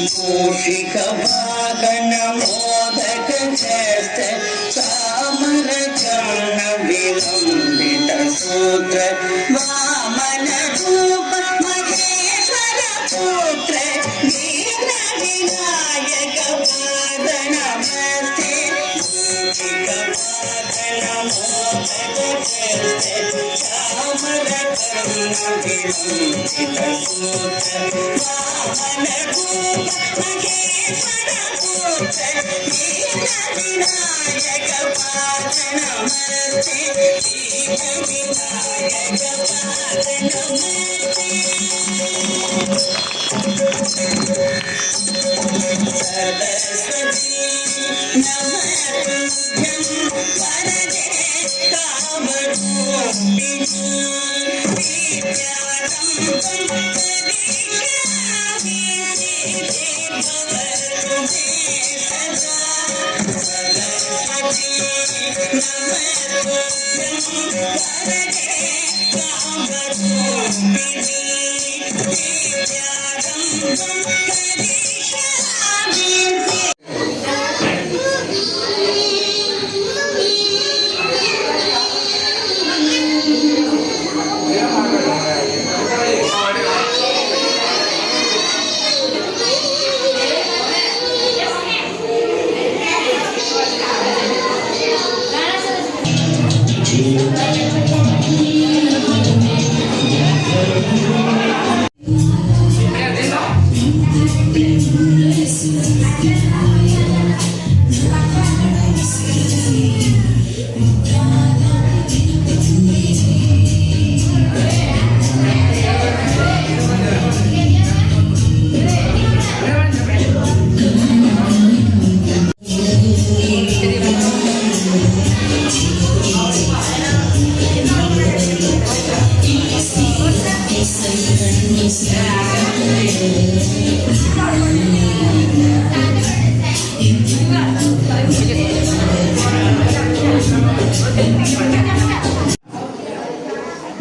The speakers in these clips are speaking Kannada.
मूषिक वाहन मोदक चैत चामर चरण विलंबित सूत्र वामन रूप महेश्वर पुत्र दीन विनायक पाद नमस्ते। मूषिक वाहन मोदक चैत चामर चरण विलंबित सूत्र वामन रूप महेश्वर पुत्र दीन विनायक पाद नमस्ते। दीन विनायक पाद नमस्ते। सरस्वती नमस्तुभ्यं वरदे कामरूपिणी विद्यारम्भं करिष्यामि भवतु मे सदा। सरस्वती नमस्तुभ्यं वरदे कामरूपिणी विद्यारम्भं करिष्यामि।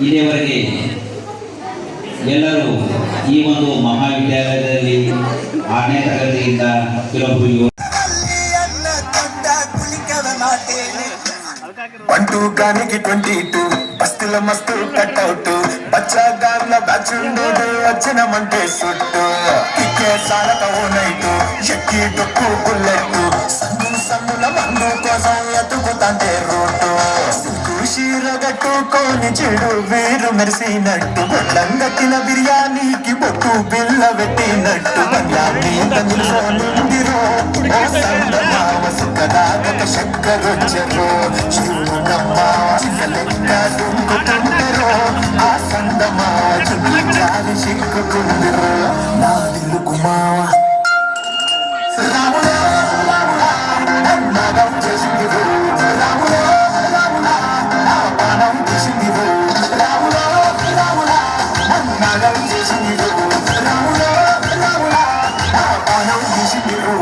ಇಲ್ಲಿಯವರೆಗೆ ಎಲ್ಲರೂ ಈ ಒಂದು ಮಹಾವಿದ್ಯಾಲಯದಲ್ಲಿ 6ನೇ ತರಗತಿಯಿಂದ ಕೆಲವೊಬ್ಬರು పంటూ గానికి 22 బస్తుల మస్తు కట్అవుట్ బచ్చాగార్ల బ్యాచ్ ఉండేది వచ్చినమంటే సుట్టు కిక్కే సాలత ఓ నైటు ఎక్కి డొక్కు బుల్లెట్టు సన్నుల మందు కోసం ఎత్తుకుతాంటే రోడ్డు చీరగట్టుకొని చెడు వేరు మెరిసినట్టు గొడ్లంగట్టిన బిర్యానీకి బొట్టు బిల్ల పెట్టినట్టు బంగ్లా మీద నిలుసోనుందిరో ఓ సందమావ సుఖదాగక చక్కరొచ్చరో చిరునమ్మ చిల్లలెక్క దుంకుతుందిరో ఆ సందమావ చుట్టి జారి సిక్కుకుందిరో నా దిల్లుకు మావ రాముడా రాముడా నన్నగం చేసిందిరో రాముడా రాముడా నా పానం చేసిందిరో రాముడా రాముడా నన్నగం చేసిందిరో రాముడా రాముడా నా పానం చేసిందిరో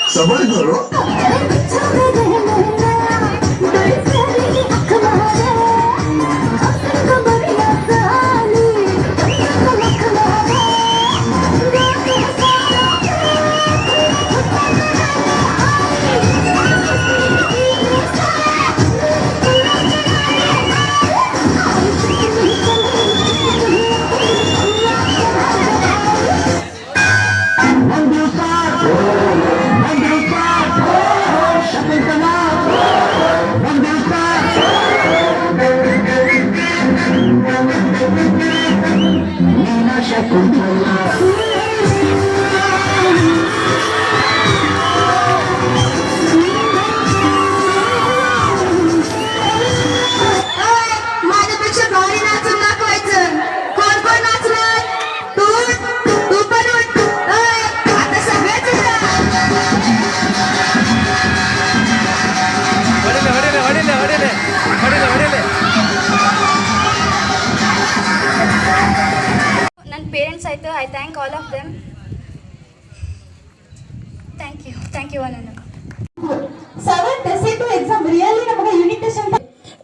सबर करो Mandu Sat, thank you Ananth. 7th SAT exam really ನಮಗೆ ಯೂನಿಟ್ ಟೆಸ್ಟ್ ಅಂತ.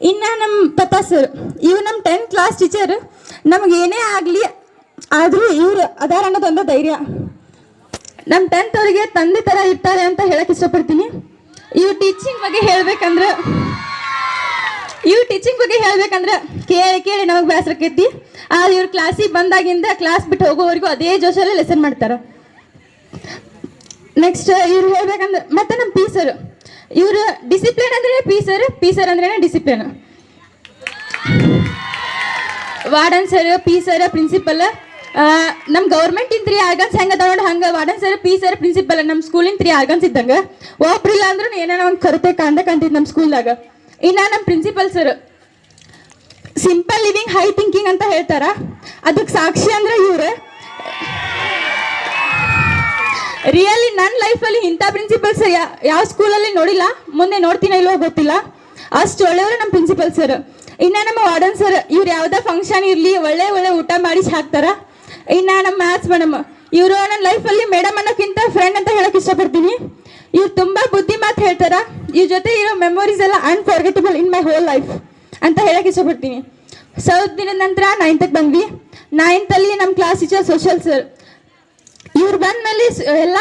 ಇನ್ನು ನಮ್ಮ ಪತಾ ಸರ್ ಇವ್ರು ನಮ್ಮ 10th ಕ್ಲಾಸ್ ಟೀಚರ್. ನಮ್ಗೆ ಏನೇ ಆಗಲಿ ಆದರೂ ಇವ್ರು ಅದಾರ ಅನ್ನೋದೊಂದು ಧೈರ್ಯ. ನಮ್ಮ 10th ಅವರಿಗೆ ತಂದೆ ಥರ ಇರ್ತಾರೆ ಅಂತ ಹೇಳಕ್ಕೆ ಇಷ್ಟಪಡ್ತೀನಿ. ಇವ್ರು ಟೀಚಿಂಗ್ ಬಗ್ಗೆ ಹೇಳ್ಬೇಕಂದ್ರೆ ಕೇಳಿ ಕೇಳಿ ನಮಗೆ ಬೇಸರಕ್ಕೈತಿ. ಆದ್ರೆ ಇವ್ರು ಕ್ಲಾಸಿಗೆ ಬಂದಾಗಿಂದ ಕ್ಲಾಸ್ ಬಿಟ್ಟು ಹೋಗೋವರೆಗೂ ಅದೇ ಜೋಶಲ್ಲೇ ಲೆಸನ್ ಮಾಡ್ತಾರೆ. ನೆಕ್ಸ್ಟ್ ಇವ್ರು ಹೇಳ್ಬೇಕಂದ್ರೆ ಮತ್ತೆ ನಮ್ಮ ಪಿ ಸರ್ ಇವರು ಡಿಸಿಪ್ಲಿನ್ ಅಂದ್ರೆ ಪಿ ಸರ್ ಅಂದ್ರೆ discipline. Warden sir, P sir, principal. ನಮ್ಮ ಗೌರ್ಮೆಂಟ್ 3 ಆರ್ಗನ್ಸ್ ಹೆಂಗೆ ಅದಾವ ನೋಡಿ ಹಂಗೆ warden sir, P sir, principal ನಮ್ಮ ಸ್ಕೂಲಿನ 3 ಆರ್ಗನ್ಸ್ ಇದ್ದಂಗೆ. ಒಬ್ರಿಲ್ಲ ಅಂದ್ರೂ ಏನೇನೋ ಒಂದು ಕೊರತೆ ಕಾಣ್ತಿತ್ತು ನಮ್ಮ ಸ್ಕೂಲ್ದಾಗ. ಇನ್ನು ನಮ್ಮ principal sir simple living high thinking ಅಂತ ಹೇಳ್ತಾರ. ಅದಕ್ಕೆ ಸಾಕ್ಷಿ ಅಂದ್ರೆ ಇವ್ರು. ರಿಯಲಿ ನನ್ನ ಲೈಫಲ್ಲಿ ಇಂಥ ಪ್ರಿನ್ಸಿಪಲ್ ಸರ್ ಯಾವ ಸ್ಕೂಲಲ್ಲಿ ನೋಡಿಲ್ಲ, ಮುಂದೆ ನೋಡ್ತೀನ ಇಲ್ಲೋ ಗೊತ್ತಿಲ್ಲ. ಅಷ್ಟು ಒಳ್ಳೆಯವರು ನಮ್ಮ ಪ್ರಿನ್ಸಿಪಲ್ ಸರ್. ಇನ್ನು ನಮ್ಮ ವಾರ್ಡನ್ ಸರ್ ಇವ್ರು ಯಾವುದೇ ಫಂಕ್ಷನ್ ಇರಲಿ ಒಳ್ಳೆ ಊಟ ಮಾಡಿಸಿ ಹಾಕ್ತಾರ. ಇನ್ನು ನಮ್ಮ ಮ್ಯಾಥ್ಸ್ ಮೇಡಮ್ ಇವರು ನನ್ನ ಲೈಫಲ್ಲಿ ಮೇಡಮ್ ಅನ್ನೋಕ್ಕಿಂತ ಫ್ರೆಂಡ್ ಅಂತ ಹೇಳಕ್ ಇಷ್ಟಪಡ್ತೀನಿ. ಇವ್ರು ತುಂಬ ಬುದ್ಧಿ ಮಾತು ಹೇಳ್ತಾರ. ಇವ್ರ ಜೊತೆ ಇರೋ ಮೆಮೊರೀಸ್ ಎಲ್ಲ unforgettable in my whole life ಅಂತ ಹೇಳಕ್ ಇಷ್ಟಪಡ್ತೀನಿ. ಸ್ವಲ್ಪ ದಿನದ ನಂತರ 9th ಬಂದ್ವಿ. 9th ನಮ್ಮ ಕ್ಲಾಸ್ ಟೀಚರ್ ಸೋಷಿಯಲ್ ಸರ್. ಇವ್ರು ಬಂದ್ಮೇಲೆ ಎಲ್ಲ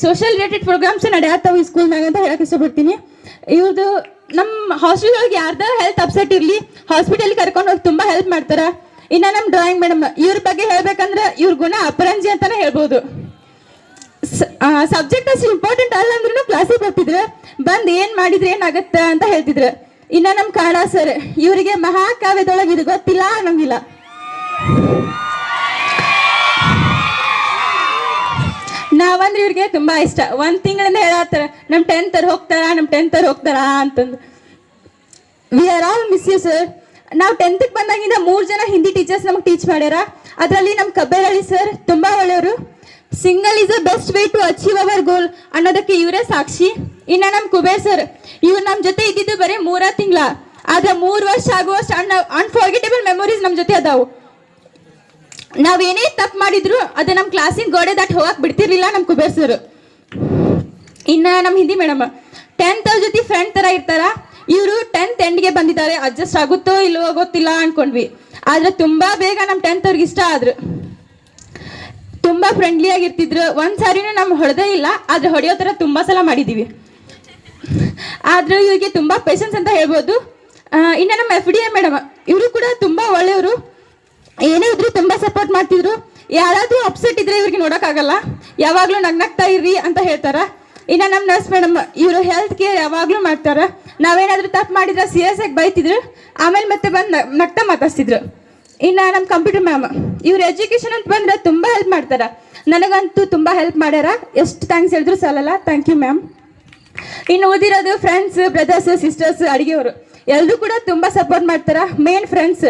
ಸೋಷಿಯಲ್ ರಿಲೇಟೆಡ್ ಪ್ರೋಗ್ರಾಮ್ಸ್ ನಡೆಯತ್ತವು ಈ ಸ್ಕೂಲ್ನಾಗ ಅಂತ ಹೇಳಕ್ ಇಷ್ಟಪಡ್ತೀನಿ. ಇವ್ರದ್ದು ನಮ್ಮ ಹಾಸ್ಟೆಲ್ಗಳಿಗೆ ಯಾರ್ದ ಹೆಲ್ತ್ ಅಪ್ಸೆಟ್ ಇರಲಿ ಹಾಸ್ಪಿಟಲ್ಗೆ ಕರ್ಕೊಂಡು ಹೋಗಿ ತುಂಬ ಹೆಲ್ಪ್ ಮಾಡ್ತಾರೆ. ಇನ್ನು ನಮ್ಮ ಡ್ರಾಯಿಂಗ್ ಮೇಡಮ್ ಇವ್ರ ಬಗ್ಗೆ ಹೇಳ್ಬೇಕಂದ್ರೆ ಇವ್ರ ಗುಣ ಅಪರಂಜಿ ಅಂತಾನೆ ಹೇಳ್ಬೋದು. ಸಬ್ಜೆಕ್ಟ್ ಅಷ್ಟು ಇಂಪಾರ್ಟೆಂಟ್ ಅಲ್ಲ ಅಂದ್ರೂ ಕ್ಲಾಸಿಗೆ ಬರ್ತಿದ್ರು, ಬಂದು ಏನು ಮಾಡಿದ್ರೆ ಏನಾಗತ್ತೆ ಅಂತ ಹೇಳ್ತಿದ್ರು. ಇನ್ನು ನಮ್ಮ ಕನ್ನಡ ಸರ್ ಇವರಿಗೆ ಮಹಾಕಾವ್ಯದೊಳಗೆ ಇದು ಗೊತ್ತಿಲ್ಲ ಅನ್ನಂಗಿಲ್ಲ. ನಾವಂದ್ರೆ ಇವ್ರಿಗೆ ತುಂಬಾ ಇಷ್ಟ. 1 ತಿಂಗಳಿಂದ ಹೇಳತ್ತಾರ ನಮ್ಮ 10th ಹೋಗ್ತಾರ ಅಂತಂದು. We are all miss you sir. ನಾವು 10th ಬಂದಾಗಿಂದ 3 ಜನ ಹಿಂದಿ ಟೀಚರ್ಸ್ ನಮಗೆ ಟೀಚ್ ಮಾಡ್ಯಾರ. ಅದರಲ್ಲಿ ನಮ್ಮ ಕಬ್ಬೇರಳ್ಳಿ ಸರ್ ತುಂಬಾ ಒಳ್ಳೆಯವರು. Single is the best way to achieve our goal ಅನ್ನೋದಕ್ಕೆ ಇವರೇ ಸಾಕ್ಷಿ. ಇನ್ನು ನಮ್ಮ ಕುಬೇರ್ ಸರ್ ಇವ್ರು ನಮ್ಮ ಜೊತೆ ಇದ್ದಿದ್ದು ಬರೀ 3 ತಿಂಗಳ, ಆದ್ರೆ 3 ವರ್ಷ ಆಗುವಷ್ಟು ಅನ್ಫರ್ಗೆಟಬಲ್ ಮೆಮೊರೀಸ್ ನಮ್ಮ ಜೊತೆ ಅದಾವು. ನಾವೇನೇ ತಪ್ಪು ಮಾಡಿದ್ರು ಅದು ನಮ್ಮ ಕ್ಲಾಸಿನ ಗೋಡೆ ದಾಟ್ ಹೋಗಕ್ಕೆ ಬಿಡ್ತಿರ್ಲಿಲ್ಲ ನಮ್ಮ ಕುಬೇರ್ ಸರ್. ಇನ್ನು ನಮ್ಮ ಹಿಂದಿ ಮೇಡಮ್ 10th ಅವ್ರ ಜೊತೆ ಫ್ರೆಂಡ್ ಥರ ಇರ್ತಾರ. ಇವರು 10th ಎಂಡ್ಗೆ ಬಂದಿದ್ದಾರೆ, ಅಡ್ಜಸ್ಟ್ ಆಗುತ್ತೋ ಇಲ್ಲವೋ ಗೊತ್ತಿಲ್ಲ ಅನ್ಕೊಂಡ್ವಿ. ಆದರೆ ತುಂಬ ಬೇಗ ನಮ್ಮ 10th ಅವ್ರಿಗೆ ಇಷ್ಟ ಆದ್ರು. ತುಂಬ ಫ್ರೆಂಡ್ಲಿ ಆಗಿರ್ತಿದ್ರು. ಒಂದು ಸಾರಿನೂ ನಮ್ಮ ಹೊಡೆದೇ ಇಲ್ಲ, ಆದರೆ ಹೊಡೆಯೋ ಥರ ತುಂಬ ಸಲ ಮಾಡಿದ್ದೀವಿ. ಆದರೂ ಇವ್ರಿಗೆ ತುಂಬ ಪೇಷನ್ಸ್ ಅಂತ ಹೇಳ್ಬೋದು. ಇನ್ನು ನಮ್ಮ FDA ಮೇಡಮ್ ಇವರು ಕೂಡ ತುಂಬ ಒಳ್ಳೆಯವರು. ಏನೇ ಇದ್ರು ತುಂಬ ಸಪೋರ್ಟ್ ಮಾಡ್ತಿದ್ರು. ಯಾರಾದರೂ ಅಪ್ಸೆಟ್ ಇದ್ರೆ ಇವ್ರಿಗೆ ನೋಡೋಕ್ಕಾಗಲ್ಲ, ಯಾವಾಗಲೂ ನಗ್ನಗ್ತಾ ಇರ್ರಿ ಅಂತ ಹೇಳ್ತಾರೆ. ಇನ್ನು ನಮ್ಮ ನರ್ಸ್ ಮೇಡಮ್ ಇವರು ಹೆಲ್ತ್ ಕೇರ್ ಯಾವಾಗಲೂ ಮಾಡ್ತಾರೆ. ನಾವೇನಾದರೂ ತಪ್ಪು ಮಾಡಿದ್ರೆ ಸೀರಿಯಸ್ ಆಗಿ ಬೈತಿದ್ರು, ಆಮೇಲೆ ಮತ್ತೆ ಬಂದು ನಗ್ತಾ ಮಾತಾಡ್ತಿದ್ರು. ಇನ್ನು ನಮ್ಮ ಕಂಪ್ಯೂಟರ್ ಮ್ಯಾಮ್ ಇವ್ರು ಎಜುಕೇಷನ್ ಅಂತ ಬಂದರೆ ತುಂಬ ಹೆಲ್ಪ್ ಮಾಡ್ತಾರೆ. ನನಗಂತೂ ತುಂಬ ಹೆಲ್ಪ್ ಮಾಡ್ಯಾರ. ಎಷ್ಟು ಥ್ಯಾಂಕ್ಸ್ ಹೇಳಿದ್ರು ಸಾಲಲ್ಲ. Thank you ma'am. ಇನ್ನು ಓದಿರೋದು ಫ್ರೆಂಡ್ಸ್, ಬ್ರದರ್ಸ್, ಸಿಸ್ಟರ್ಸ್, ಅಡುಗೆಯವರು ಎಲ್ಲರೂ ಕೂಡ ತುಂಬ ಸಪೋರ್ಟ್ ಮಾಡ್ತಾರೆ. ಮೇನ್ ಫ್ರೆಂಡ್ಸ್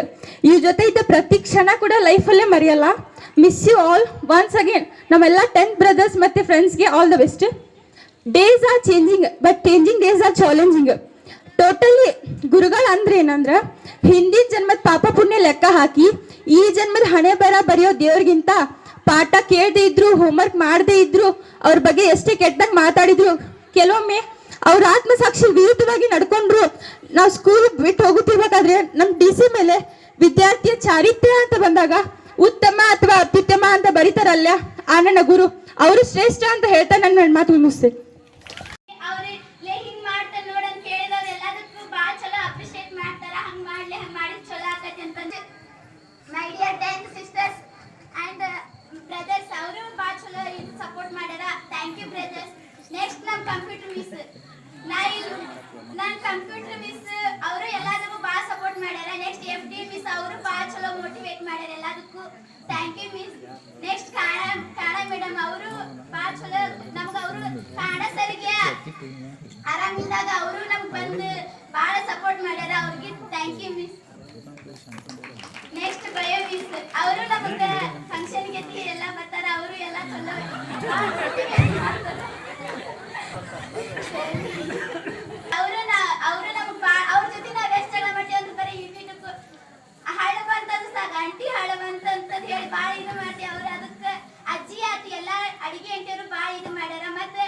ಇವ್ರ ಜೊತೆ ಇದ್ದ ಪ್ರತಿ ಕ್ಷಣ ಕೂಡ ಲೈಫಲ್ಲೇ ಮರೆಯಲ್ಲ. Miss you all once again. ನಮ್ಮೆಲ್ಲ 10th ಬ್ರದರ್ಸ್ ಮತ್ತು ಫ್ರೆಂಡ್ಸ್ಗೆ all the best. Days are changing but changing days are challenging. Totally ಗುರುಗಳು ಅಂದ್ರೆ ಏನಂದ್ರೆ ಹಿಂದಿನ ಜನ್ಮದ ಪಾಪ ಪುಣ್ಯ ಲೆಕ್ಕ ಹಾಕಿ ಈ ಜನ್ಮದ ಹಣೆ ಬರ ಬರೆಯೋ ದೇವ್ರಿಗಿಂತ ಪಾಠ ಕೇಳದೆ ಇದ್ರು, ಹೋಮ್ವರ್ಕ್ ಮಾಡದೇ ಇದ್ರು, ಅವ್ರ ಬಗ್ಗೆ ಎಷ್ಟೇ ಕೆಟ್ಟದಾಗ ಮಾತಾಡಿದ್ರು, ಕೆಲವೊಮ್ಮೆ ಅವ್ರ ಆತ್ಮಸಾಕ್ಷಿ ವಿರುದ್ಧವಾಗಿ ನಡ್ಕೊಂಡ್ರು. ನಾವು ಸ್ಕೂಲ್ ಬಿಟ್ಟು ಹೋಗುತ್ತಿರ್ಬೇಕಾದ್ರೆ ನಮ್ಮ DC ಮೇಲೆ ವಿದ್ಯಾರ್ಥಿಯ ಚಾರಿತ್ರ್ಯ ಅಂತ ಬಂದಾಗ ಉತ್ತಮ ಅಥವಾ ಅತ್ಯುತ್ತಮ ಅಂತ ಬರೀತಾರಲ್ಲ ಆ ನನ್ನ ಗುರು, ಅವರು ಶ್ರೇಷ್ಠ ಅಂತ ಹೇಳ್ತಾ ನನ್ನ ಮಾತು ಮುಗಿಸ್ತೇನೆ. My dear 10th sisters and brothers, ಅವರು ಭಾಳ ಚಲೋ ಸಪೋರ್ಟ್ ಮಾಡ್ಯಾರ. Thank you brothers. ನೆಕ್ಸ್ಟ್ ನಮ್ಮ ಕಂಪ್ಯೂಟರ್ ಮಿಸ್, ನನ್ನ ಕಂಪ್ಯೂಟರ್ ಮಿಸ್ ಅವರು ಎಲ್ಲದಕ್ಕೂ ಭಾಳ ಸಪೋರ್ಟ್ ಮಾಡ್ಯಾರ. ನೆಕ್ಸ್ಟ್ FD ಮಿಸ್ ಅವರು ಭಾಳ ಚಲೋ ಮೋಟಿವೇಟ್ ಮಾಡ್ಯಾರ ಎಲ್ಲದಕ್ಕೂ. Thank you miss. ನೆಕ್ಸ್ಟ್ ಕಾಣ ಮೇಡಮ್ ಅವರು ಭಾಳ ಚಲೋ ನಮ್ಗೆ, ಅವರು ಕಾಣ ಸರ್ಗೆ ಆರಾಮಿದ್ದಾಗ ಅವರು ನಮ್ಗೆ ಬಂದು ಭಾಳ ಸಪೋರ್ಟ್ ಮಾಡ್ಯಾರ. ಅವ್ರಿಗೆ ಥ್ಯಾಂಕ್ ಯು ಮಿಸ್. ನೆಕ್ಸ್ಟ್ ಬಯೋ ಮಿಸ್ ಅವರು ನಮಗೆ ಫಂಕ್ಷನ್ಗೆ ಎಲ್ಲ ಬರ್ತಾರ. ಅವರು ಎಲ್ಲ ಚಲೋ ಅವರು ನಮ್ಗೆ ಅವ್ರ ಜೊತೆ ನಾವು ಎಷ್ಟು ಜಗಳ ಮಾಡ್ತೀವಿ ಅಂತ ಬರೀ ಇಟ್ಟಿದ್ದಕ್ಕೂ ಹಳವ ಅಂತಂದು ಸಾಕು, ಅಂಟಿ ಹಳವ ಅಂತಂದು ಹೇಳಿ ಭಾಳ ಇದು ಮಾಡ್ತೀವಿ. ಅವ್ರು ಅದಕ್ಕೆ ಅಜ್ಜಿ ಆತಿ ಎಲ್ಲ ಅಡಿಗೆ ಅಂಟಿಯವರು ಭಾಳ ಇದು ಮಾಡ್ಯಾರ. ಮತ್ತೆ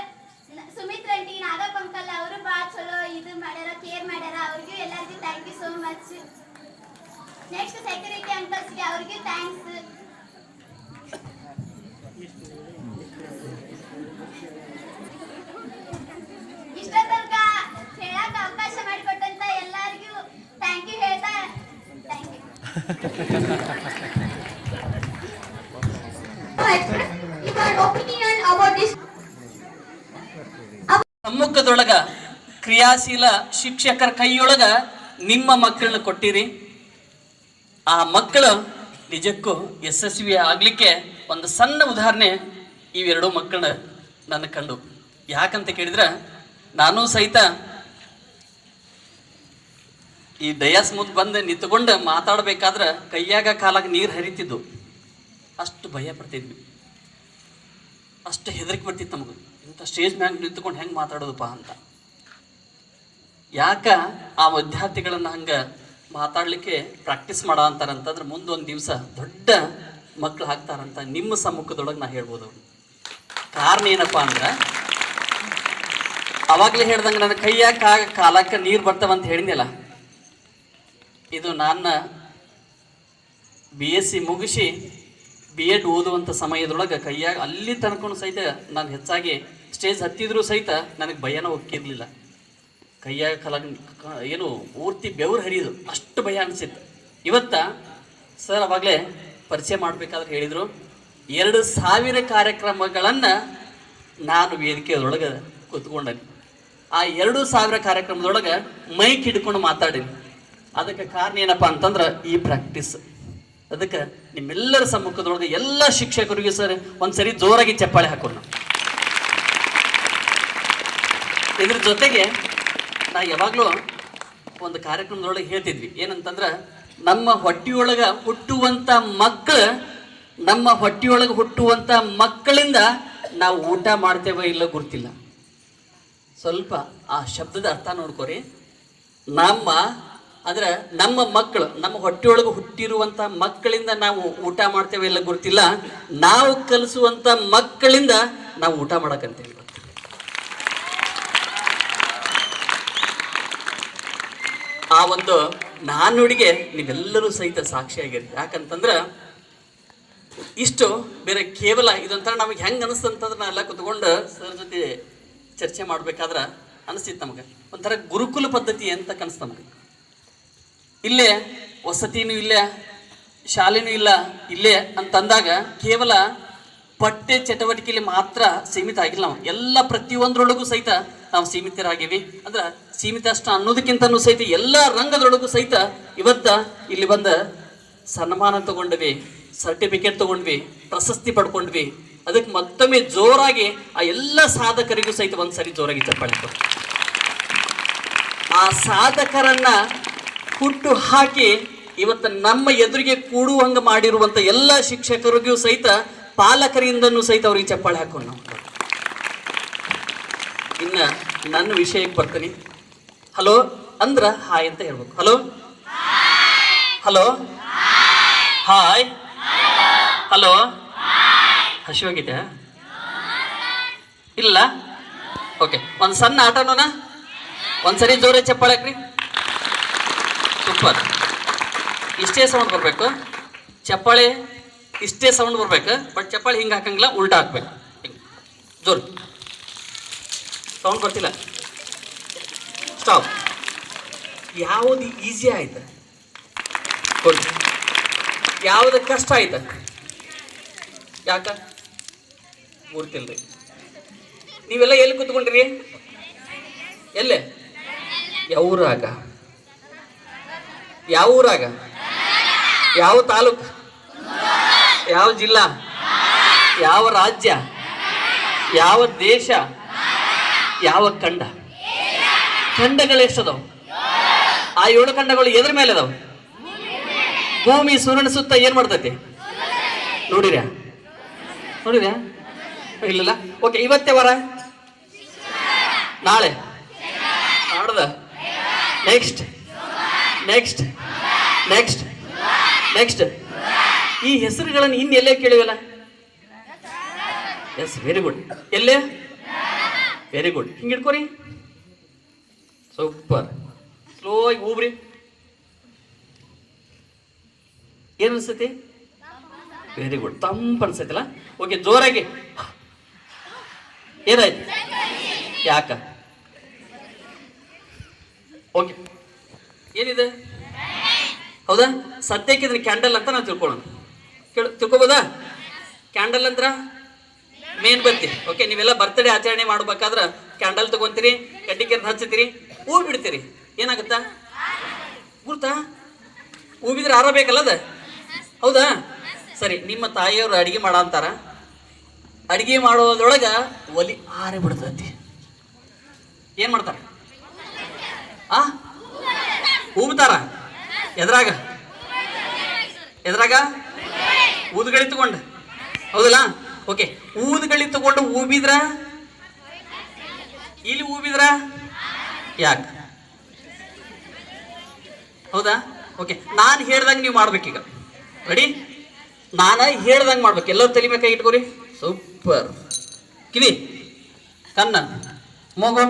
ಸೋ ಮಚ್. ನೆಕ್ಸ್ಟ್ ಸೆಕ್ಯೂರಿಟಿ ಅಂಕಲ್ಸ್ಗೆ ಅವ್ರಿಗೆ ಥ್ಯಾಂಕ್ಸ್. ಇಷ್ಟ ತನಕ ಹೇಳಕ್ಕೆ ಅವಕಾಶ ಮಾಡಿಕೊಟ್ಟಂತ ಎಲ್ಲರಿಗೂ ಥ್ಯಾಂಕ್ ಯು ಹೇಳ್ತಾ thank you. Your opinion about this? ಸಮ್ಮುಖದೊಳಗ ಕ್ರಿಯಾಶೀಲ ಶಿಕ್ಷಕರ ಕೈಯೊಳಗ ನಿಮ್ಮ ಮಕ್ಕಳನ್ನ ಕೊಟ್ಟಿರಿ. ಆ ಮಕ್ಕಳು ನಿಜಕ್ಕೂ ಯಶಸ್ವಿ ಆಗ್ಲಿಕ್ಕೆ ಒಂದು ಸಣ್ಣ ಉದಾಹರಣೆ ಇವೆರಡು ಮಕ್ಕಳನ್ನ ನನ್ನ ಕಂಡು. ಯಾಕಂತ ಕೇಳಿದ್ರೆ ನಾನು ಸಹಿತ ಈ ಡಯಾಸ್ ಮುಂದೆ ಬಂದು ನಿಂತ್ಕೊಂಡು ಮಾತಾಡ್ಬೇಕಾದ್ರೆ ಕೈಯಾಗ ಕಾಲಾಗ ನೀರು ಹರಿತಿದ್ದು. ಅಷ್ಟು ಭಯ ಪಡ್ತಿದ್ವಿ, ಅಷ್ಟು ಹೆದರಿಕೆ ಬರ್ತಿತ್ತು ನಮಗೆ. ಇಂಥ ಸ್ಟೇಜ್ ಮ್ಯಾಗ ನಿಂತ್ಕೊಂಡು ಹೆಂಗೆ ಮಾತಾಡೋದಪ್ಪ ಅಂತ. ಯಾಕ ಆ ವಿದ್ಯಾರ್ಥಿಗಳನ್ನ ಹಂಗೆ ಮಾತಾಡ್ಲಿಕ್ಕೆ ಪ್ರಾಕ್ಟೀಸ್ ಮಾಡೋ ಅಂತಾರಂತಂದ್ರೆ ಮುಂದೊಂದು ದಿವಸ ದೊಡ್ಡ ಮಕ್ಕಳು ಹಾಕ್ತಾರಂತ ನಿಮ್ಮ ಸಮ್ಮುಖದೊಳಗೆ ನಾ ಹೇಳ್ಬೋದು. ಕಾರಣ ಏನಪ್ಪ ಅಂದ್ರೆ ಅವಾಗಲೇ ಹೇಳ್ದಂಗೆ ನನ್ನ ಕೈಯಾಗ ಕಾಲಕ್ಕೆ ನೀರು ಬರ್ತಾವಂತ ಹೇಳಿದ್ನಲ್ಲ, ಇದು ನಾನು BSc ಮುಗಿಸಿ B.Ed ಓದುವಂಥ ಸಮಯದೊಳಗೆ ಕೈಯಾಗ ಅಲ್ಲಿ ತನಕ ಸಹಿತ ನಾನು ಹೆಚ್ಚಾಗಿ ಸ್ಟೇಜ್ ಹತ್ತಿದ್ರೂ ಸಹಿತ ನನಗೆ ಭಯನ ಹೋಗಿರ್ಲಿಲ್ಲ. ಕೈಯಾಗ ಕಾಲಾಗ ಏನು ಪೂರ್ತಿ ಬೆವರು ಹರಿಯೋದು, ಅಷ್ಟು ಭಯ ಅನಿಸಿತ್ತು. ಇವತ್ತ ಸರ್ ಅವಾಗಲೇ ಪರಿಚಯ ಮಾಡಬೇಕಾದ್ರೆ ಹೇಳಿದರು, 2000 ಕಾರ್ಯಕ್ರಮಗಳನ್ನು ನಾನು ವೇದಿಕೆಯೊಳಗೆ ಕೂತ್ಕೊಂಡೇನೆ. ಆ 2000 ಕಾರ್ಯಕ್ರಮದೊಳಗೆ ಮೈಕ್ ಹಿಡ್ಕೊಂಡು ಮಾತಾಡೀನಿ. ಅದಕ್ಕೆ ಕಾರಣ ಏನಪ್ಪ ಅಂತಂದ್ರೆ ಈ ಪ್ರಾಕ್ಟೀಸ್. ಅದಕ್ಕೆ ನಿಮ್ಮೆಲ್ಲರ ಸಮ್ಮುಖದೊಳಗೆ ಎಲ್ಲ ಶಿಕ್ಷಕರಿಗೂ ಸರ್ ಒಂದ್ಸರಿ ಜೋರಾಗಿ ಚಪ್ಪಾಳೆ ಹಾಕೋಣ. ಇದ್ರ ಜೊತೆಗೆ ನಾ ಯಾವಾಗಲೂ ಒಂದು ಕಾರ್ಯಕ್ರಮದೊಳಗೆ ಹೇಳ್ತಿದ್ವಿ ಏನಂತಂದ್ರೆ, ನಮ್ಮ ಹೊಟ್ಟೆಯೊಳಗೆ ಹುಟ್ಟುವಂಥ ಮಕ್ಕಳಿಂದ ನಾವು ಊಟ ಮಾಡ್ತೇವೋ ಇಲ್ಲ ಗೊತ್ತಿಲ್ಲ. ಸ್ವಲ್ಪ ಆ ಶಬ್ದದ ಅರ್ಥ ನೋಡ್ಕೊರಿ. ನಮ್ಮ ಮಕ್ಕಳು, ನಮ್ಮ ಹೊಟ್ಟೆಯೊಳಗೆ ಹುಟ್ಟಿರುವಂಥ ಮಕ್ಕಳಿಂದ ನಾವು ಊಟ ಮಾಡ್ತೇವೆ ಇಲ್ಲ ಗೊತ್ತಿಲ್ಲ, ನಾವು ಕಲಿಸುವಂಥ ಮಕ್ಕಳಿಂದ ನಾವು ಊಟ ಮಾಡಕ್ಕಂತೇವಿ. ಆ ಒಂದು ನಾನುಡಿಗೆ ನೀವೆಲ್ಲರೂ ಸಹಿತ ಸಾಕ್ಷಿಯಾಗಿರಿ. ಯಾಕಂತಂದ್ರೆ ಇಷ್ಟು ಬೇರೆ ಕೇವಲ ಇದೊಂಥರ ನಮಗೆ ಹೆಂಗೆ ಅನಿಸ್ತಂತಂದ್ರೆ ನಾ ಎಲ್ಲ ಕುತ್ಕೊಂಡು ಸರ್ ಜೊತೆ ಚರ್ಚೆ ಮಾಡ್ಬೇಕಾದ್ರೆ ಅನಿಸ್ತಿತ್ತು ನಮಗೆ ಒಂಥರ ಗುರುಕುಲ ಪದ್ಧತಿ ಅಂತ ಕನಿಸ್ತು ನಮಗೆ. ಇಲ್ಲೇ ವಸತಿನೂ ಇಲ್ಲ, ಶಾಲೆನೂ ಇಲ್ಲ ಇಲ್ಲೇ ಅಂತಂದಾಗ ಕೇವಲ ಪಠ್ಯ ಚಟುವಟಿಕೆಯಲ್ಲಿ ಮಾತ್ರ ಸೀಮಿತ ಆಗಿಲ್ಲ. ನಾವು ಎಲ್ಲ ಪ್ರತಿಯೊಂದರೊಳಗೂ ಸಹಿತ ನಾವು ಸೀಮಿತರಾಗಿವಿ. ಅಂದ್ರೆ ಸೀಮಿತ ಅಷ್ಟ ಅನ್ನೋದಕ್ಕಿಂತನೂ ಸಹಿತ ಎಲ್ಲ ರಂಗದೊಳಗೂ ಸಹಿತ ಇವತ್ತ ಇಲ್ಲಿ ಬಂದ ಸನ್ಮಾನ ತಗೊಂಡ್ವಿ, ಸರ್ಟಿಫಿಕೇಟ್ ತಗೊಂಡ್ವಿ, ಪ್ರಶಸ್ತಿ ಪಡ್ಕೊಂಡ್ವಿ. ಅದಕ್ಕೆ ಮತ್ತೊಮ್ಮೆ ಜೋರಾಗಿ ಆ ಎಲ್ಲ ಸಾಧಕರಿಗೂ ಸಹಿತ ಒಂದ್ಸರಿ ಜೋರಾಗಿ ಚಪ್ಪಾಳೆ. ಆ ಸಾಧಕರನ್ನ ಹುಟ್ಟು ಹಾಕಿ ಇವತ್ತು ನಮ್ಮ ಎದುರಿಗೆ ಕೂಡುವಂಗ ಮಾಡಿರುವಂತ ಎಲ್ಲ ಶಿಕ್ಷಕರಿಗೂ ಸಹಿತ ಪಾಲಕರಿಂದನೂ ಸಹಿತ ಅವ್ರಿಗೆ ಚಪ್ಪಾಳೆ ಹಾಕೊಂಡು ನಾವು. ಇನ್ನ ನನ್ನ ವಿಷಯಕ್ಕೆ ಬರ್ತೀನಿ. ಹಲೋ ಅಂದ್ರ ಹಾಯ್ ಅಂತ ಹೇಳ್ಬೇಕು. Hello hello hi hello. ಹಸಿವಾಗಿದೆ ಇಲ್ಲ? ಓಕೆ, ಒಂದು ಸಣ್ಣ ಆಟನೋನ ಒಂದ್ಸರಿ ಜೋರ ಚಪ್ಪಾಳೆ ಹಾಕ್ರಿ. ಸೂಪರ್. ಇಷ್ಟೇ ಸೌಂಡ್ ಬರಬೇಕು, ಚಪ್ಪಾಳೆ ಇಷ್ಟೇ ಸೌಂಡ್ ಬರ್ಬೇಕು. ಬಟ್ ಚಪ್ಪಾಳೆ ಹಿಂಗೆ ಹಾಕಂಗಿಲ್ಲ, ಉಲ್ಟಾ ಹಾಕ್ಬೇಕು. ಹಿಂಗೆ ಜೋರು ಸೌಂಡ್ ಬರ್ತಿಲ್ಲ. ಸ್ಟಾಪ್. ಯಾವುದು ಈಸಿ ಆಯ್ತು ಕೊಡಿ, ಯಾವುದು ಕಷ್ಟ ಆಯ್ತು ಯಾಕ ಗೊತ್ತಿಲ್ರಿ. ನೀವೆಲ್ಲ ಎಲ್ಲಿ ಕೂತ್ಕೊಂಡ್ರಿ? ಎಲ್ಲೇ? ಯಾವ ಊರಾಗ? ಯಾವ ಊರಾಗ? ಯಾವ ತಾಲೂಕು? ಯಾವ ಜಿಲ್ಲಾ? ಯಾವ ರಾಜ್ಯ? ಯಾವ ದೇಶ? ಯಾವ ಖಂಡ? ಖಂಡಗಳು ಎಷ್ಟದಾವ? ಆ 7 ಖಂಡಗಳು ಎದ್ರ ಮೇಲೆ ಅದಾವ? ಭೂಮಿ ಸೂರ್ಯನ ಸುತ್ತ ಏನ್ ಮಾಡ್ತೈತಿ ನೋಡಿರ್ಯಾ? ನೋಡಿರ್ಯಾ? ಇಲ್ಲಲ್ಲ? ಓಕೆ, ಇವತ್ತೇ ವಾರ, ನಾಳೆ, ನಾಡ್ದ, ನೆಕ್ಸ್ಟ್ ನೆಕ್ಸ್ಟ್ ನೆಕ್ಸ್ಟ್ ನೆಕ್ಸ್ಟ್ ಈ ಹೆಸರುಗಳನ್ನು ಇನ್ನೆಲ್ಲೇ ಕೇಳಿವಲ್ಲ? Yes, very good. ಎಲ್ಲೇ? Very good. ಹಿಂಗೆ ಇಟ್ಕೋರಿ. ಸೂಪರ್. ಸ್ಲೋ ಆಗಿ ಹೋಗ್ರಿ. ಏನು ಅನ್ಸತಿ? ವೆರಿ ಗುಡ್, ತಂಪು ಅನ್ಸೈತಲ್ಲ. ಓಕೆ, ಜೋರಾಗಿ. ಏನಾಯ್ತು? ಯಾಕ? ಓಕೆ, ಏನಿದೆ? ಹೌದಾ? ಸದ್ಯಕ್ಕೆ ಇದನ್ನ ಕ್ಯಾಂಡಲ್ ಅಂತ ನಾವು ತಿಳ್ಕೊಳ್ಳೋಣ. ತಿಳ್ಕೊಬೋದಾ? ಕ್ಯಾಂಡಲ್ ಅಂದ್ರ ಮೇನ್ ಬತ್ತಿ. ಓಕೆ, ನೀವೆಲ್ಲ ಬರ್ತ್ಡೇ ಆಚರಣೆ ಮಾಡ್ಬೇಕಾದ್ರೆ ಕ್ಯಾಂಡಲ್ ತಗೊಂತೀರಿ, ಕಡ್ಡಿ ಕೆರೆದು ಹಚ್ತೀರಿ, ಹೂ ಬಿಡ್ತೀರಿ. ಏನಾಗುತ್ತಾ ಗುರ್ತಾ? ಹೂ ಬಿದ್ರೆ ಆರ ಬೇಕಲ್ಲ ಅದ. ಹೌದಾ? ಸರಿ, ನಿಮ್ಮ ತಾಯಿಯವರು ಅಡಿಗೆ ಮಾಡ ಅಂತಾರ. ಅಡಿಗೆ ಮಾಡೋದ್ರೊಳಗ ಒಲಿ ಆರೆ ಬಿಡ್ತೈತಿ. ಏನ್ ಮಾಡ್ತಾರ? ಹೂಬ್ತಾರ. ಎದ್ರಾಗ ಊದ್ಗಳಿ ತಗೊಂಡು. ಹೌದಲ್ಲ? ಓಕೆ, ಊದ್ಗಳಿ ತಗೊಂಡು ಊಬಿದ್ರ, ಇಲ್ಲಿ ಊಬಿದ್ರ ಯಾಕೆ? ಹೌದಾ? ಓಕೆ, ನಾನು ಹೇಳ್ದಂಗೆ ನೀವು ಮಾಡ್ಬೇಕೀಗ. ರೆಡಿ? ನಾನು ಹೇಳ್ದಂಗೆ ಮಾಡ್ಬೇಕು. ಎಲ್ಲರೂ ತಲಿಬೇಕಾಗಿ ಇಟ್ಕೋರಿ. ಸೂಪರ್. ಕಿವಿ, ಕಣ್ಣ, ಮೂಗು,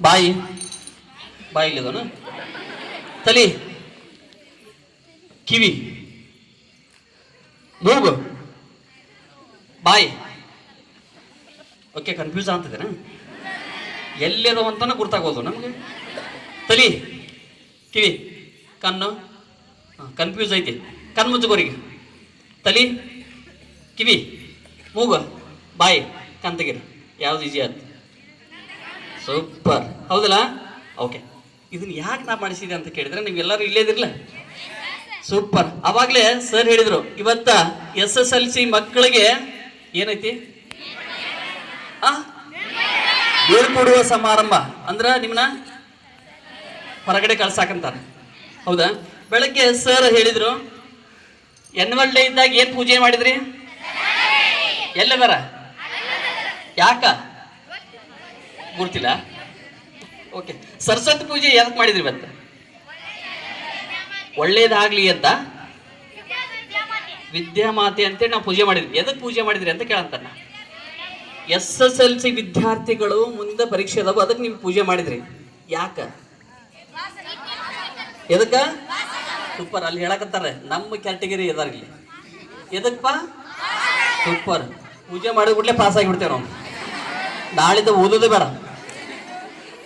ಬಾಯಿ, ಬಾಯಿಲಿದನು, ತಲಿ, ಕಿವಿ, ಮೂಗು, ಬಾಯಿ. ಓಕೆ, ಕನ್ಫ್ಯೂಸ್ ಆಗ್ತದೇನ? ಎಲ್ಲಿದವ ಅಂತಾನೆ ಗುರ್ತಾಗೋದು ನಮಗೆ. ತಲಿ, ಕಿವಿ, ಕಣ್ಣು, ಕನ್ಫ್ಯೂಸ್ ಐತಿ. ಕಣ್ಣು ಮುಚ್ಚಗೋರಿಗೆ. ತಲಿ, ಕಿವಿ, ಮೂಗು, ಬಾಯಿ, ಕಂತಗಿರಿ. ಯಾವ್ದು ಈಜಿ ಆಯ್ತು? ಸೂಪರ್. ಹೌದಲ್ಲ? ಓಕೆ, ಇದನ್ನ ಯಾಕೆ ನಾ ಮಾಡಿಸಿದೆ ಅಂತ ಕೇಳಿದ್ರೆ ನೀವೆಲ್ಲರೂ ಇಲ್ಲೇ ಇದಿರಲ್ಲ. ಸೂಪರ್. ಅವಾಗಲೇ ಸರ್ ಹೇಳಿದ್ರು, ಇವತ್ತ SSLC ಮಕ್ಕಳಿಗೆ ಏನೈತಿ? ಬೀಳ್ಕೊಡುವ ಸಮಾರಂಭ. ಅಂದ್ರ ನಿಮ್ಮನ್ನ ಹೊರಗಡೆ ಕಳ್ಸಾಕಂತಾರೆ. ಹೌದಾ? ಬೆಳಗ್ಗೆ ಸರ್ ಹೇಳಿದ್ರು, ಆನ್ಯುವಲ್ ಡೇ ಇದ್ದಾಗ ಏನ್ ಪೂಜೆ ಮಾಡಿದ್ರಿ? ಎಲ್ಲದಾರ? ಯಾಕ ಗುರ್ತಿಲ್ಲ? ಓಕೆ, ಸರಸ್ವತಿ ಪೂಜೆ ಯಾಕೆ ಮಾಡಿದ್ರಿ ಇವತ್ತು? ಒಳ್ಳೇದಾಗ್ಲಿ ಅಂತ, ವಿದ್ಯಾಮಾತೆ ಅಂತೇಳಿ ನಾವು ಪೂಜೆ ಮಾಡಿದ್ವಿ. ಎದಕ್ಕೆ ಪೂಜೆ ಮಾಡಿದ್ರಿ ಅಂತ ಕೇಳಂತಾನ. SSLC ವಿದ್ಯಾರ್ಥಿಗಳು ಮುಂದೆ ಪರೀಕ್ಷೆ ಅದಾವ, ಅದಕ್ಕೆ ನೀವು ಪೂಜೆ ಮಾಡಿದ್ರಿ. ಯಾಕ? ಎದಕ್ಕ? ಸೂಪರ್. ಅಲ್ಲಿ ಹೇಳಕತ್ತಾರೆ ನಮ್ಮ ಕ್ಯಾಟಗರಿ ಅದಾರ ಇಲ್ಲಿ. ಎದಕ್ಕಪ್ಪ? ಸೂಪರ್. ಪೂಜೆ ಮಾಡಿದ ಕೂಡಲೇ ಪಾಸ್ ಆಗಿಬಿಡ್ತೇವೆ ನಾವು. ನಾಳಿಂದ ಓದೋದೇ ಬೇಡ.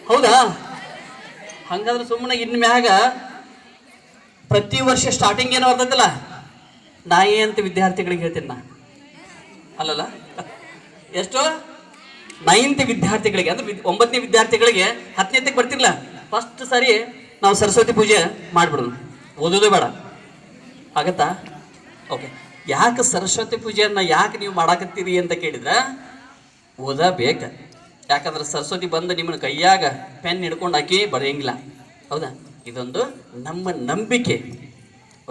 ಹೌದಾ? ಹಂಗಾದ್ರೆ ಸುಮ್ಮನೆ ಇನ್ ಮ್ಯಾಗ ಪ್ರತಿ ವರ್ಷ ಸ್ಟಾರ್ಟಿಂಗ್ ಏನೋ ಬರ್ತೈತಲ್ಲ, ನಾಯಿ ಅಂತ ವಿದ್ಯಾರ್ಥಿಗಳಿಗೆ ಹೇಳ್ತೀನಿ ನಾ. ಅಲ್ಲಲ್ಲ, ಎಷ್ಟು? 9th ವಿದ್ಯಾರ್ಥಿಗಳಿಗೆ, ಅಂದ್ರೆ 9ನೇ ವಿದ್ಯಾರ್ಥಿಗಳಿಗೆ 10ನೇದಕ್ಕೆ ಬರ್ತಿರ್ಲ, ಫಸ್ಟ್ ಸಾರಿ ನಾವು ಸರಸ್ವತಿ ಪೂಜೆ ಮಾಡ್ಬಿಡೋದು, ಓದೋದೇ ಬೇಡ. ಆಗತ್ತಾ? ಓಕೆ, ಯಾಕೆ ಸರಸ್ವತಿ ಪೂಜೆಯನ್ನ ಯಾಕೆ ನೀವು ಮಾಡಾಕತ್ತೀರಿ ಅಂತ ಕೇಳಿದ್ರೆ ಓದಬೇಕು. ಯಾಕಂದ್ರೆ ಸರಸ್ವತಿ ಬಂದು ನಿಮ್ಮನ್ನ ಕೈಯಾಗ ಪೆನ್ ಹಿಡ್ಕೊಂಡು ಹಾಕಿ ಬರೆಯಂಗಿಲ್ಲ. ಹೌದಾ? ಇದೊಂದು ನಮ್ಮ ನಂಬಿಕೆ.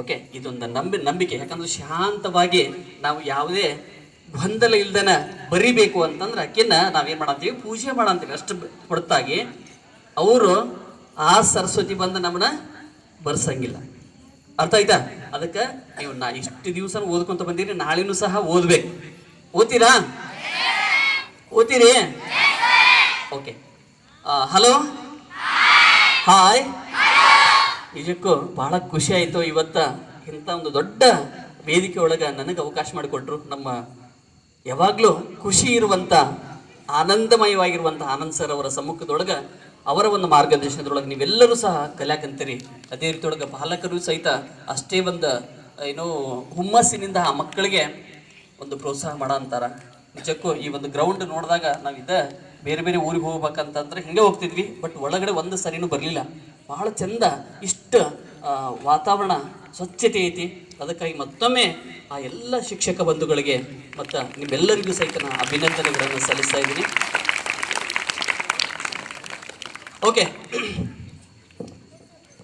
ಓಕೆ, ಇದೊಂದು ನಂಬಿಕೆ. ಯಾಕಂದ್ರೆ ಶಾಂತವಾಗಿ ನಾವು ಯಾವುದೇ ಗೊಂದಲ ಇಲ್ದನ ಬರಿಬೇಕು ಅಂತಂದ್ರೆ ಅಕ್ಕಿನ್ನ ನಾವೇನ್ ಮಾಡಂತೀವಿ? ಪೂಜೆ ಮಾಡಂತೀವಿ. ಅಷ್ಟು ಹೊರತಾಗಿ ಅವರು ಆ ಸರಸ್ವತಿ ಬಂದು ನಮ್ಮನ್ನ ಬರ್ಸಂಗಿಲ್ಲ. ಅರ್ಥ ಆಯ್ತಾ? ಅದಕ್ಕೆ ನೀವು ಇಷ್ಟು ದಿವಸ ಓದ್ಕೊಂತ ಬಂದಿರಿ, ನಾಳೆನೂ ಸಹ ಓದ್ಬೇಕು. ಓದ್ತೀರಾ? ಓದ್ತೀರಿ? ಓಕೆ. Hello, hi. ನಿಜಕ್ಕೂ ಬಹಳ ಖುಷಿ ಆಯಿತು ಇವತ್ತ ಇಂಥ ಒಂದು ದೊಡ್ಡ ವೇದಿಕೆ ಒಳಗೆ ನನಗೆ ಅವಕಾಶ ಮಾಡಿಕೊಟ್ರು. ನಮ್ಮ ಯಾವಾಗಲೂ ಖುಷಿ ಇರುವಂಥ, ಆನಂದಮಯವಾಗಿರುವಂಥ ಆನಂದ್ ಸರ್ ಅವರ ಸಮ್ಮುಖದೊಳಗೆ, ಅವರ ಒಂದು ಮಾರ್ಗದರ್ಶನದೊಳಗೆ ನೀವೆಲ್ಲರೂ ಸಹ ಕಲಿಯಾಕಂತೀರಿ. ಅದೇ ರೀತಿಯೊಳಗೆ ಪಾಲಕರು ಸಹಿತ ಅಷ್ಟೇ ಒಂದು ಹುಮ್ಮಸ್ಸಿನಿಂದ ಆ ಮಕ್ಕಳಿಗೆ ಒಂದು ಪ್ರೋತ್ಸಾಹ ಮಾಡೋ ಅಂತಾರ. ನಿಜಕ್ಕೂ ಈ ಒಂದು ಗ್ರೌಂಡ್ ನೋಡಿದಾಗ ನಾವಿದ್ದ ಬೇರೆ ಬೇರೆ ಊರಿಗೆ ಹೋಗ್ಬೇಕಂತಂದ್ರೆ ಹಿಂಗೆ ಹೋಗ್ತಿದ್ವಿ, ಬಟ್ ಒಳಗಡೆ ಒಂದು ಸರಿನೂ ಬರಲಿಲ್ಲ. ಬಹಳ ಚಂದ, ಇಷ್ಟ ವಾತಾವರಣ, ಸ್ವಚ್ಛತೆ ಐತಿ. ಅದಕ್ಕಾಗಿ ಮತ್ತೊಮ್ಮೆ ಆ ಎಲ್ಲ ಶಿಕ್ಷಕ ಬಂಧುಗಳಿಗೆ ಮತ್ತು ನಿಮ್ಮೆಲ್ಲರಿಗೂ ಸಹಿತ ನಾನು ಅಭಿನಂದನೆಗಳನ್ನು ಸಲ್ಲಿಸ್ತಾ ಇದ್ದೀನಿ. ಓಕೆ,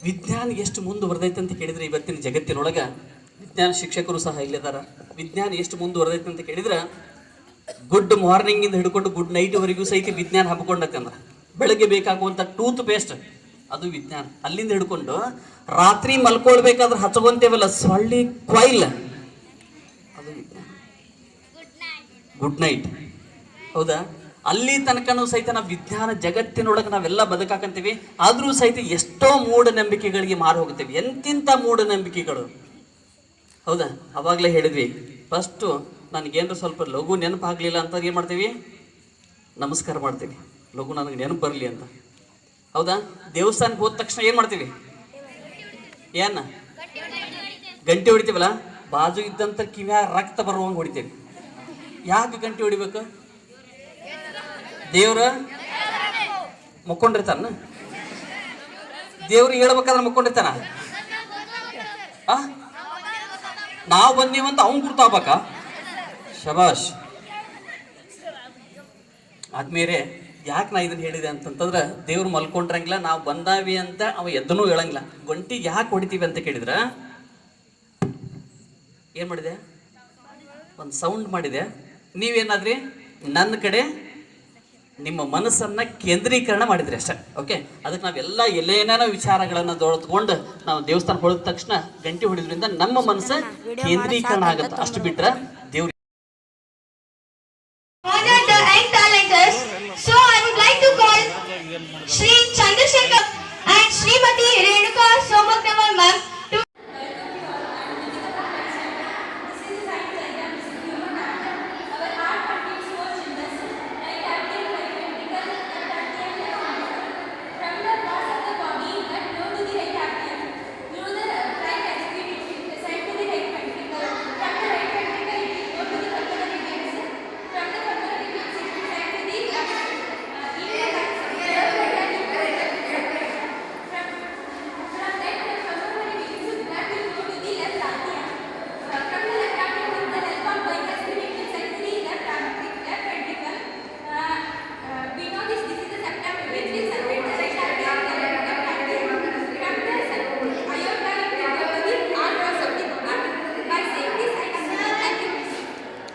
ವಿಜ್ಞಾನ ಎಷ್ಟು ಮುಂದುವರೆದೈತೆ ಅಂತ ಕೇಳಿದ್ರೆ ಇವತ್ತಿನ ಜಗತ್ತಿನೊಳಗೆ ವಿಜ್ಞಾನ ಶಿಕ್ಷಕರು ಸಹ ಇಲ್ಲಿದ್ದಾರೆ. ವಿಜ್ಞಾನ ಎಷ್ಟು ಮುಂದುವರೆದೈತೆ ಅಂತ ಕೇಳಿದ್ರೆ ಗುಡ್ ಮಾರ್ನಿಂಗಿಂದ ಹಿಡ್ಕೊಂಡು ಗುಡ್ ನೈಟ್ವರೆಗೂ ಸಹಿತ ವಿಜ್ಞಾನ ಹಬ್ಕೊಂಡೈತೆ. ಅಂದ್ರೆ ಬೆಳಗ್ಗೆ ಬೇಕಾಗುವಂಥ ಟೂತ್ ಪೇಸ್ಟ್ ಅದು ವಿಜ್ಞಾನ. ಅಲ್ಲಿಂದ ಹಿಡ್ಕೊಂಡು ರಾತ್ರಿ ಮಲ್ಕೊಳ್ಬೇಕಾದ್ರೆ ಹಚ್ಕೊಂತೇವಲ್ಲ ಸೊಳ್ಳಿ ಕೊಯ್ಲ್, ಅದು ವಿಜ್ಞಾನ. Good night. ಹೌದಾ? ಅಲ್ಲಿ ತನಕನೂ ಸಹಿತ ನಾವು ವಿಜ್ಞಾನ ಜಗತ್ತಿನೊಳಗೆ ನಾವೆಲ್ಲ ಬದುಕಾಕಂತೀವಿ. ಆದರೂ ಸಹಿತ ಎಷ್ಟೋ ಮೂಢನಂಬಿಕೆಗಳಿಗೆ ಮಾರು ಹೋಗ್ತೇವೆ. ಎಂತಿಂಥ ಮೂಢನಂಬಿಕೆಗಳು. ಹೌದಾ? ಅವಾಗಲೇ ಹೇಳಿದ್ವಿ, ಫಸ್ಟು ನನಗೇನಾರು ಸ್ವಲ್ಪ ಲಘು ನೆನಪು ಆಗಲಿಲ್ಲ ಅಂತ ಏನು ಮಾಡ್ತೀವಿ? ನಮಸ್ಕಾರ ಮಾಡ್ತೀವಿ, ಲಘು ನನಗೆ ನೆನಪು ಬರಲಿ ಅಂತ. ಹೌದಾ? ದೇವಸ್ಥಾನಕ್ಕೆ ಹೋದ ತಕ್ಷಣ ಏನು ಮಾಡ್ತೀವಿ? ಏನು ಗಂಟೆ ಹೊಡಿತೀವಲ್ಲ, ಬಾಜು ಇದ್ದಂಥ ಕಿವ್ಯಾ ರಕ್ತ ಬರುವಂಗೆ ಹೊಡಿತೀವಿ. ಯಾಕೆ ಗಂಟೆ ಹೊಡಿಬೇಕು? ದೇವ್ರ ಮುಕ್ಕೊಂಡಿರ್ತಾನ? ದೇವ್ರು ಹೇಳ್ಬೇಕಾದ್ರೆ ಮುಕ್ಕೊಂಡಿರ್ತಾನ? ನಾವು ಬಂದೀವಂತ ಅವ್ನು ಗುರ್ತಾಗ್ಬೇಕಾ? ಶಬಾಷ್. ಆದ್ಮೇಲೆ ಯಾಕೆ ನಾ ಇದನ್ನ ಹೇಳಿದೆ ಅಂತಂತಂದ್ರೆ, ದೇವ್ರು ಮಲ್ಕೊಂಡ್ರಂಗಿಲ್ಲ, ನಾವು ಬಂದಾವಿ ಅಂತ ಅವ ಎದ್ದನೂ ಹೇಳಂಗಿಲ್ಲ. ಗಂಟಿಗೆ ಯಾಕೆ ಹೊಡಿತೀವಿ ಅಂತ ಕೇಳಿದ್ರ ಏನು ಮಾಡಿದೆ? ಒಂದು ಸೌಂಡ್ ಮಾಡಿದೆ. ನೀವೇನಾದ್ರಿ ನನ್ನ ಕಡೆ ನಿಮ್ಮ ಮನಸ್ಸನ್ನ ಕೇಂದ್ರೀಕರಣ ಮಾಡಿದ್ರಿ ಅಷ್ಟೇ. ಓಕೆ, ಅದಕ್ಕೆ ನಾವೆಲ್ಲ ಏನೇನೋ ವಿಚಾರಗಳನ್ನು ತೊಗೊಂಡು ನಾವು ದೇವಸ್ಥಾನ ಹೊಡೆದ ತಕ್ಷಣ ಗಂಟೆ ಹೊಡಿದ್ರಿಂದ ನಮ್ಮ ಮನಸ್ಸು ಕೇಂದ್ರೀಕರಣ ಆಗುತ್ತೆ. ಅಷ್ಟು ಬಿಟ್ರೆ ದೇವ್ರು Honor the young talenters. So I would like to call Shri Chandrasekhar and Srimati Renuka Somaknamal ma'am to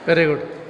Very good.